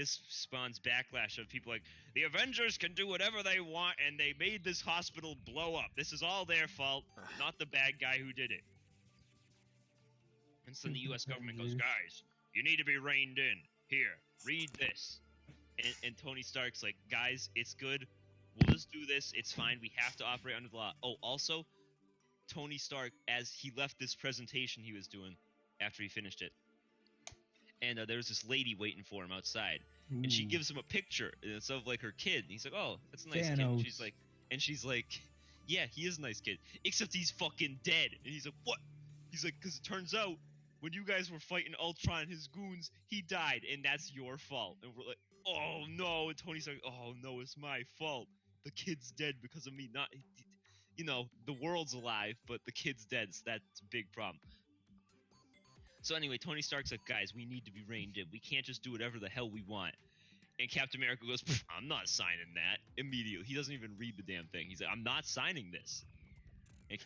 this spawns backlash of people like, the Avengers can do whatever they want, and they made this hospital blow up. This is all their fault, not the bad guy who did it. And so the U.S. government goes, guys, you need to be reined in. Here, read this. And Tony Stark's like, guys, it's good. We'll just do this. It's fine. We have to operate under the law. Oh, also, Tony Stark, as he left this presentation he was doing after he finished it, and there was this lady waiting for him outside, and she gives him a picture, and it's of like her kid. And he's like, "Oh, that's a nice kid." And she's like, "Yeah, he is a nice kid, except he's fucking dead." And he's like, "What?" He's like, "Because it turns out when you guys were fighting Ultron and his goons, he died, and that's your fault." And we're like, "Oh no!" And Tony's like, "Oh no, it's my fault. The kid's dead because of me. Not, you know, the world's alive, but the kid's dead. So that's a big problem." So anyway, Tony Stark's like, guys, we need to be reined in. We can't just do whatever the hell we want. And Captain America goes, I'm not signing that. Immediately. He doesn't even read the damn thing. He's like, I'm not signing this. And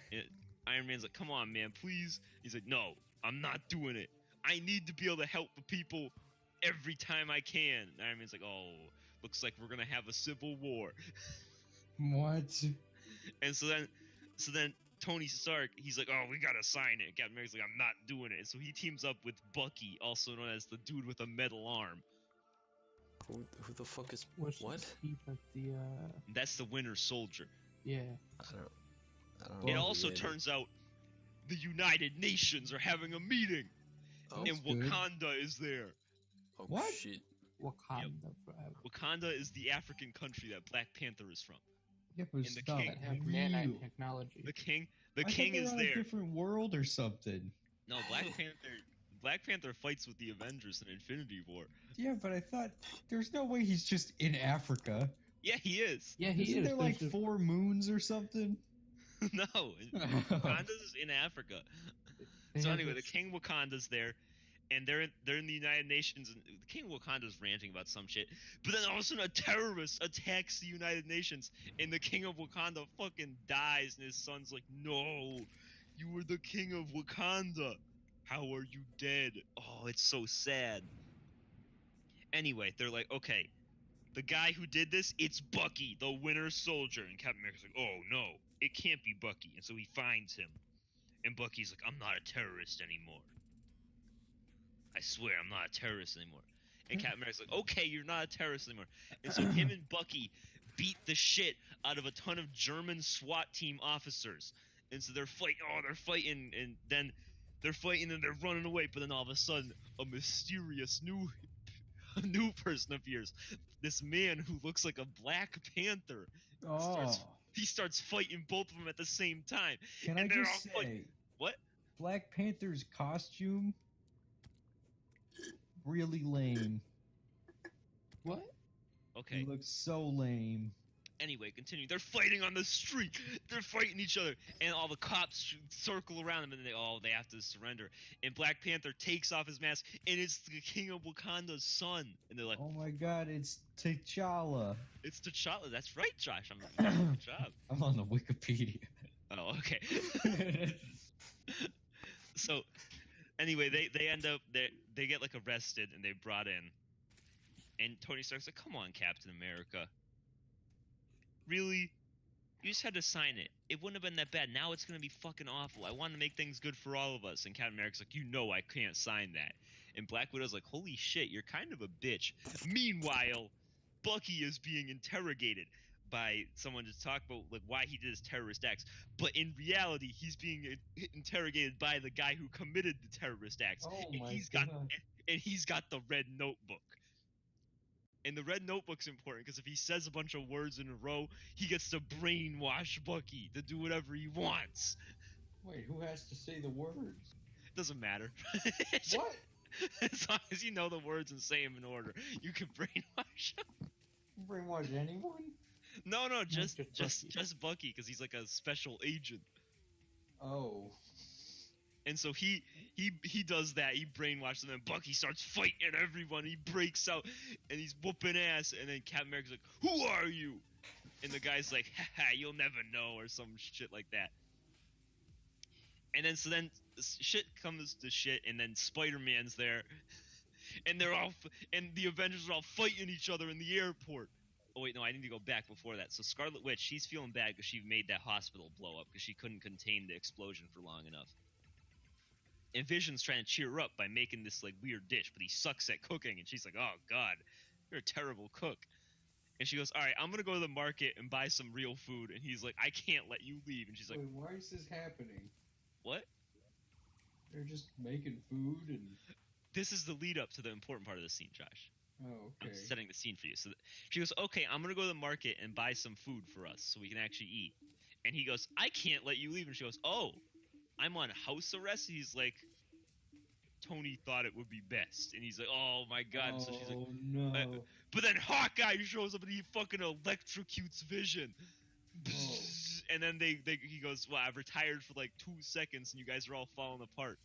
Iron Man's like, come on, man, please. He's like, no, I'm not doing it. I need to be able to help the people every time I can. And Iron Man's like, oh, looks like we're going to have a civil war. What? And so then Tony Stark, he's like, oh, we gotta sign it. Captain America's like, I'm not doing it. And so he teams up with Bucky, also known as the dude with a metal arm. Who the fuck is What's what? That's the Winter Soldier. Yeah. I don't know. It also turns out the United Nations are having a meeting, and Wakanda is there. Oh, What? shit. Wakanda forever. Wakanda is the African country that Black Panther is from. Yeah, but And the stop. king- That have Real. nanite technology. The king I thought is they were on there. a different world or something. No, Black Panther fights with the Avengers in Infinity War. Yeah, but I thought there's no way he's just in Africa. Yeah, he is. Yeah, he Isn't is. there like There's 4 moons or something? No, Wakanda's in Africa. they So have anyway, the this- King Wakanda's there, and they're in the United Nations, and the King Wakanda's ranting about some shit. But then all of a sudden, a terrorist attacks the United Nations, and the King of Wakanda fucking dies, and his son's like, "No, you were the King of Wakanda. How are you dead?" Oh, it's so sad. Anyway, they're like, okay, the guy who did this, it's Bucky, the Winter Soldier. And Captain America's like, oh no, it can't be Bucky. And so he finds him. And Bucky's like, I'm not a terrorist anymore. I swear, I'm not a terrorist anymore. And Captain America's like, okay, you're not a terrorist anymore. And so him and Bucky beat the shit out of a ton of German SWAT team officers. And so they're fighting, and then they're fighting and they're running away. But then all of a sudden, a mysterious new person appears. This man who looks like a Black Panther. He starts fighting both of them at the same time. Can And I they're just all say, What? Black Panther's costume, really lame. What? Okay. He looks so lame. Anyway, continue. They're fighting on the street. They're fighting each other, and all the cops circle around them, and they have to surrender. And Black Panther takes off his mask, and it's the King of Wakanda's son. And they're like, Oh my god, it's T'Challa. "It's T'Challa." That's right, Josh. Good job. I'm on the Wikipedia. Oh, okay. So, anyway, they end up they get like arrested, and they're brought in. And Tony Stark's like, "Come on, Captain America. Really? You just had to sign it. It wouldn't have been that bad. Now it's going to be fucking awful. I want to make things good for all of us." And Captain America's like, "You know I can't sign that." And Black Widow's like, "Holy shit, you're kind of a bitch." Meanwhile, Bucky is being interrogated by someone to talk about like why he did his terrorist acts. But in reality, he's being interrogated by the guy who committed the terrorist acts. Oh and my he's God. he's got the red notebook. And the red notebook's important because if he says a bunch of words in a row, he gets to brainwash Bucky to do whatever he wants. Wait, who has to say the words? Doesn't matter. What? As long as you know the words and say them in order, you can brainwash him. Brainwash anyone? No, just Bucky. because he's like a special agent. Oh. And so he does that. He brainwashes them, and Bucky starts fighting everyone. He breaks out, and he's whooping ass. And then Captain America's like, "Who are you?" And the guy's like, "Haha, you'll never know," or some shit like that. And then shit comes to shit, and then Spider-Man's there, and and the Avengers are all fighting each other in the airport. Oh wait, no, I need to go back before that. So Scarlet Witch, she's feeling bad because she made that hospital blow up because she couldn't contain the explosion for long enough. And Vision's trying to cheer her up by making this like weird dish, but he sucks at cooking, and she's like, "Oh God, you're a terrible cook." And she goes, "All right, I'm gonna go to the market and buy some real food." And he's like, "I can't let you leave." And she's like, Wait, why is this happening? "What?" They're just making food and. This is the lead up to the important part of the scene, Josh. Oh, okay. I'm setting the scene for you. So she goes, "Okay, I'm gonna go to the market and buy some food for us so we can actually eat." And he goes, "I can't let you leave." And she goes, "Oh, I'm on house arrest." He's like, "Tony thought it would be best." And he's like, "Oh my God." And so she's like, no. but then Hawkeye shows up and he fucking electrocutes Vision. Oh. And then he goes, "Well, I've retired for like 2 seconds and you guys are all falling apart."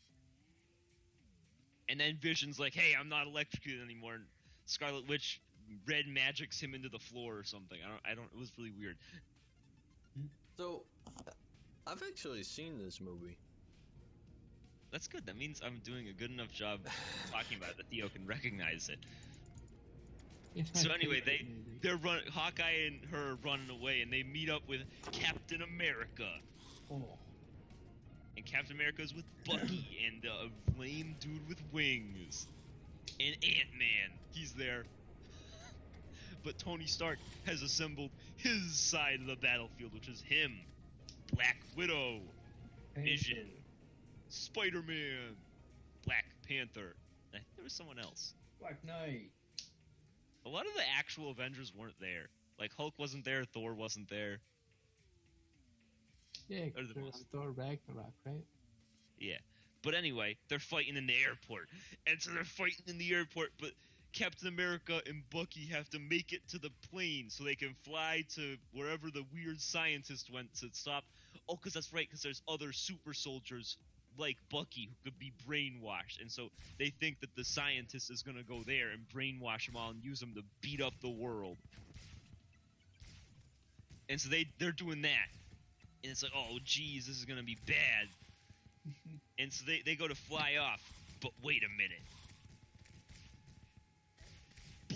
And then Vision's like, "Hey, I'm not electrocuted anymore." And Scarlet Witch red magics him into the floor or something. I don't. It was really weird. So, I've actually seen this movie. That's good. That means I'm doing a good enough job talking about it that Theo can recognize it. It's my So anyway, favorite movie. they're Hawkeye and her are running away, and they meet up with Captain America. Oh. And Captain America's with Bucky and a lame dude with wings. And Ant-Man, he's there. But Tony Stark has assembled his side of the battlefield, which is him, Black Widow, Vision, Spider-Man, Black Panther. I think there was someone else. Black Knight. A lot of the actual Avengers weren't there. Like Hulk wasn't there, Thor wasn't there. Yeah, Or the there's Thor Ragnarok, right? Yeah. But anyway, they're fighting in the airport. And so they're fighting in the airport, but Captain America and Bucky have to make it to the plane so they can fly to wherever the weird scientist went to stop. Oh, because that's right, because there's other super soldiers like Bucky who could be brainwashed. And so they think that the scientist is going to go there and brainwash them all and use them to beat up the world. And so they're doing that. And it's like, oh, geez, this is going to be bad. And so they go to fly off. But wait a minute.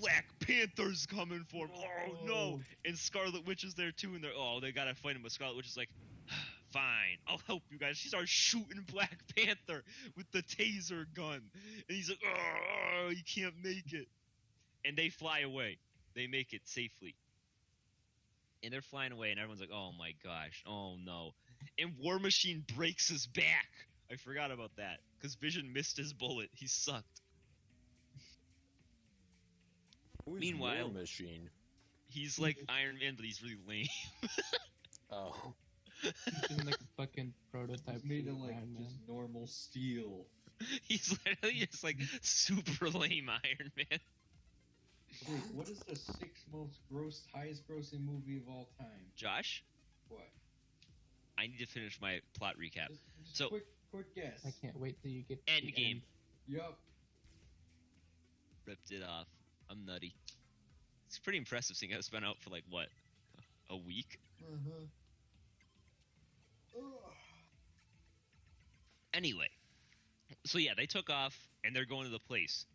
Black Panther's coming for him. Oh, no. And Scarlet Witch is there, too. And they got to fight him. But Scarlet Witch is like, fine, I'll help you guys. She starts shooting Black Panther with the taser gun. And he's like, oh, you can't make it. And they fly away. They make it safely. And they're flying away, and everyone's like, oh my gosh, oh no. And War Machine breaks his back. I forgot about that. Because Vision missed his bullet. He sucked. Who's Meanwhile, War Machine? He's like Iron Man, but he's really lame. Oh. He's in like a fucking prototype. It's made of for like Iron Man. just normal steel. He's literally just like super lame Iron Man. Wait, what is the sixth highest grossing movie of all time? Josh, What? I need to finish my plot recap. Just So- quick guess. I can't wait till you get to the Endgame. end. Yup. Ripped it off. I'm nutty. It's pretty impressive seeing how it's been out for like, what, a week? Uh-huh. Anyway, so yeah, they took off and they're going to the place.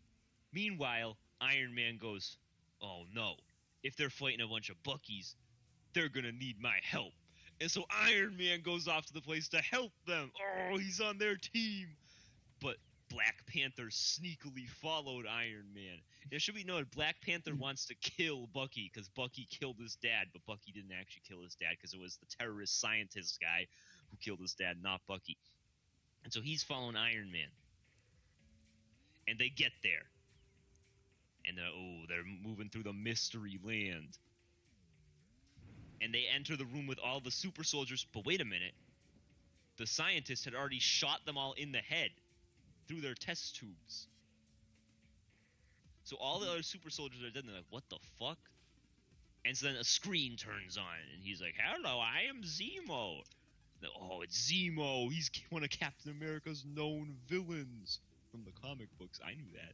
Meanwhile, Iron Man goes, oh no, if they're fighting a bunch of Buckies, they're gonna need my help. And so Iron Man goes off to the place to help them. Oh, he's on their team. But Black Panther sneakily followed Iron Man. And it should be noted, Black Panther wants to kill Bucky because Bucky killed his dad, but Bucky didn't actually kill his dad because it was the terrorist scientist guy who killed his dad, not Bucky. And so he's following Iron Man. And they get there. And they're moving through the mystery land. And they enter the room with all the super soldiers. But wait a minute. The scientist had already shot them all in the head through their test tubes. So all the other super soldiers are dead. And they're like, what the fuck? And so then a screen turns on. And he's like, hello, I am Zemo. Oh, it's Zemo. He's one of Captain America's known villains from the comic books. I knew that.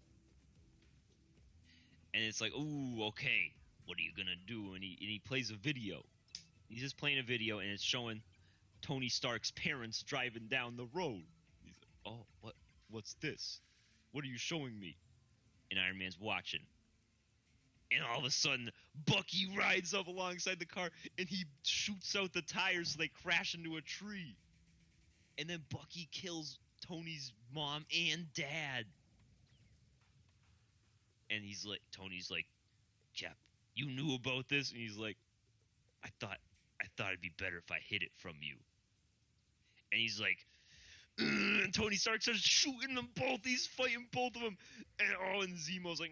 And it's like, ooh, okay, what are you gonna do? And he plays a video. He's just playing a video, and it's showing Tony Stark's parents driving down the road. He's like, oh, what's this? What are you showing me? and Iron Man's watching. And all of a sudden, Bucky rides up alongside the car, and he shoots out the tires so they crash into a tree. And then Bucky kills Tony's mom and dad. And Tony's like, Cap, you knew about this? And he's like, I thought it'd be better if I hid it from you. And he's like, and Tony Stark starts shooting them both. He's fighting both of them. And Zemo's like,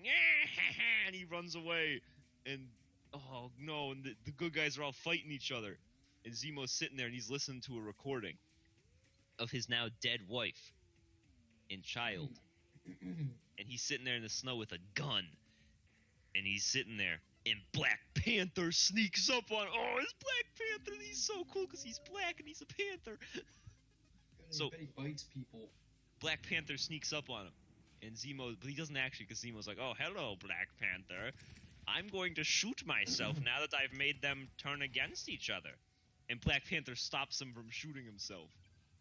and he runs away. And oh no, and the good guys are all fighting each other. And Zemo's sitting there and he's listening to a recording of his now dead wife and child. And he's sitting there in the snow with a gun. And he's sitting there. And Black Panther sneaks up on. Oh, it's Black Panther. And he's so cool because he's black and he's a panther. So he bites people. Black Panther sneaks up on him, and Zemo, but he doesn't actually, because Zemo's like, "Oh, hello, Black Panther. I'm going to shoot myself now that I've made them turn against each other." And Black Panther stops him from shooting himself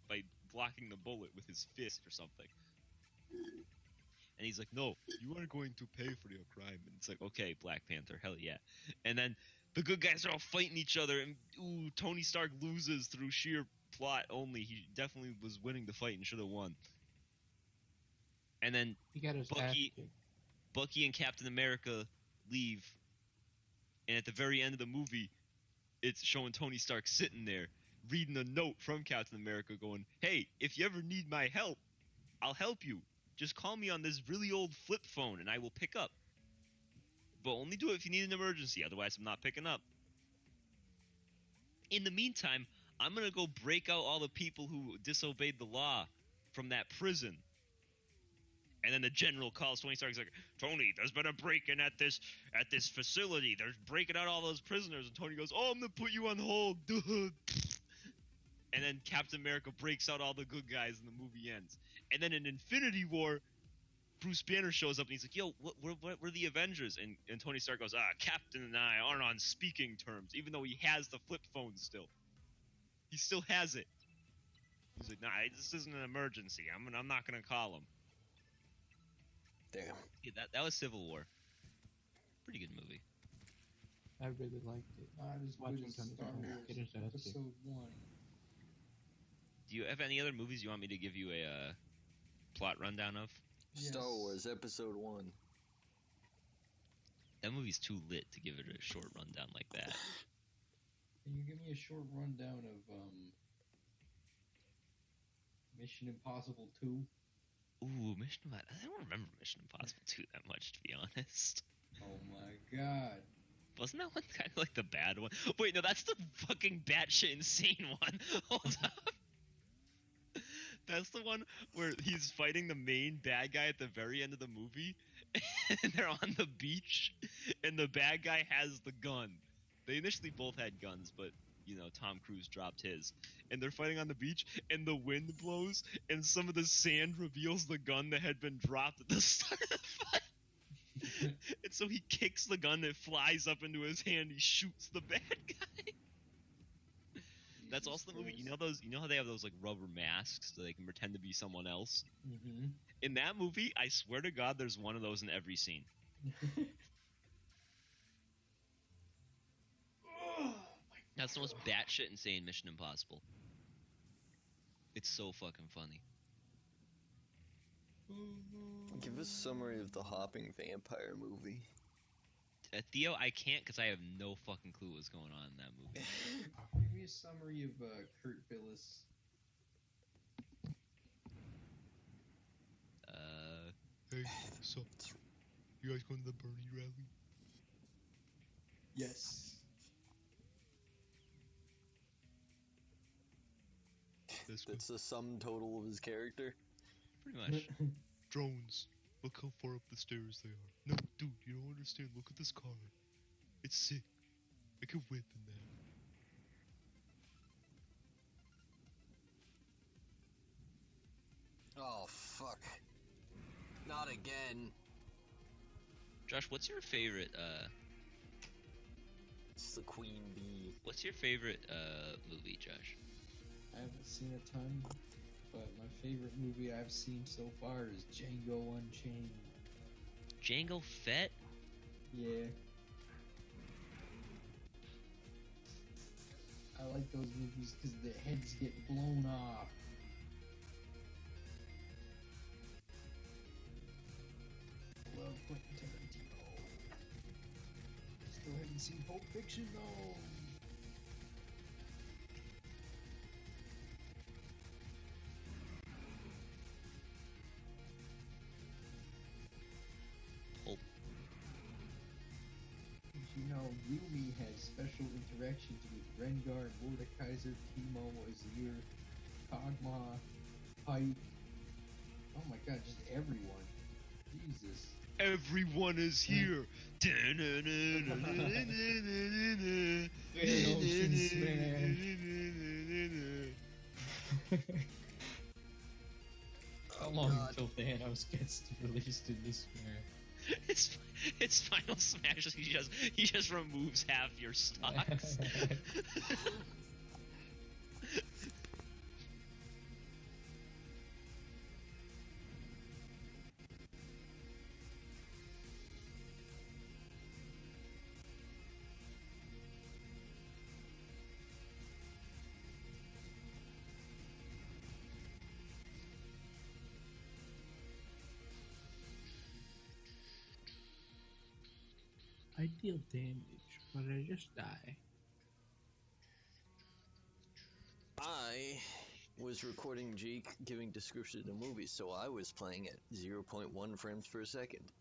by blocking the bullet with his fist or something. And he's like, "No, you are going to pay for your crime." And it's like, "Okay, Black Panther, hell yeah." And then the good guys are all fighting each other, and Tony Stark loses through sheer plot only. He definitely was winning the fight and should have won. And then He got his ass kicked. Bucky and Captain America leave, and at the very end of the movie, it's showing Tony Stark sitting there reading a note from Captain America going, "Hey, if you ever need my help, I'll help you. Just call me on this really old flip phone and I will pick up. But only do it if you need an emergency, otherwise I'm not picking up. In the meantime, I'm going to go break out all the people who disobeyed the law from that prison." And then the general calls Tony Stark. He's like, "Tony, there's been a break-in at this facility. They're breaking out all those prisoners." And Tony goes, "Oh, I'm going to put you on hold." And then Captain America breaks out all the good guys and the movie ends. And then in Infinity War, Bruce Banner shows up and he's like, "Yo, what were the Avengers?" And Tony Stark goes, "Captain and I aren't on speaking terms," even though he has the flip phone still. He still has it. He's like, "Nah, this isn't an emergency. I'm not gonna call him." Damn. Yeah, that was Civil War. Pretty good movie. I really liked it. Not as Watching good as Tony Star Stark Wars get his ass kicked. Episode 1. Do you have any other movies you want me to give you a plot rundown of? Star Yes. Wars Episode 1. That movie's too lit to give it a short rundown like that. Can you give me a short rundown of Mission Impossible 2? Ooh, I don't remember Mission Impossible 2 that much, to be honest. Oh my god. Wasn't that one kind of like the bad one? Wait, no, that's the fucking batshit insane one. Hold up. That's the one where he's fighting the main bad guy at the very end of the movie, and they're on the beach, and the bad guy has the gun. They initially both had guns, but, Tom Cruise dropped his. And they're fighting on the beach, and the wind blows, and some of the sand reveals the gun that had been dropped at the start of the fight. And so he kicks the gun, it flies up into his hand, he shoots the bad guy. That's also the movie. You know how they have those like rubber masks so they can pretend to be someone else? Mm-hmm. In that movie, I swear to God, there's one of those in every scene. That's the most batshit insane Mission Impossible. It's so fucking funny. Give us a summary of the hopping vampire movie. Theo, I can't because I have no fucking clue what's going on in that movie. Give me a summary of Kurt Billis. Hey, what's up? You guys going to the Bernie rally? Yes. That's the sum total of his character. Pretty much. Drones. Look how far up the stairs they are. No, dude, you don't understand. Look at this car. It's sick. I could whip in that. Oh, fuck. Not again. Josh, what's your favorite, It's the queen bee. what's your favorite, movie, Josh? I haven't seen a ton, but my favorite movie I've seen so far is Django Unchained. Jango Fett? Yeah. I like those movies because the heads get blown off. Love Quentin Tarantino. Still haven't seen Pulp Fiction though. Pulp. Did you know Yumi has special interactions with Rengar, Mordekaiser, Teemo, Azir, Kog'Maw, Pike. Oh my god, just everyone. Jesus. Everyone is here. Thanos, man. How long until Thanos gets released in this manner? It's Final Smash. He just removes half your stocks. I deal damage, but I just die. I was recording Jake giving description of the movie, so I was playing at 0.1 frames per second.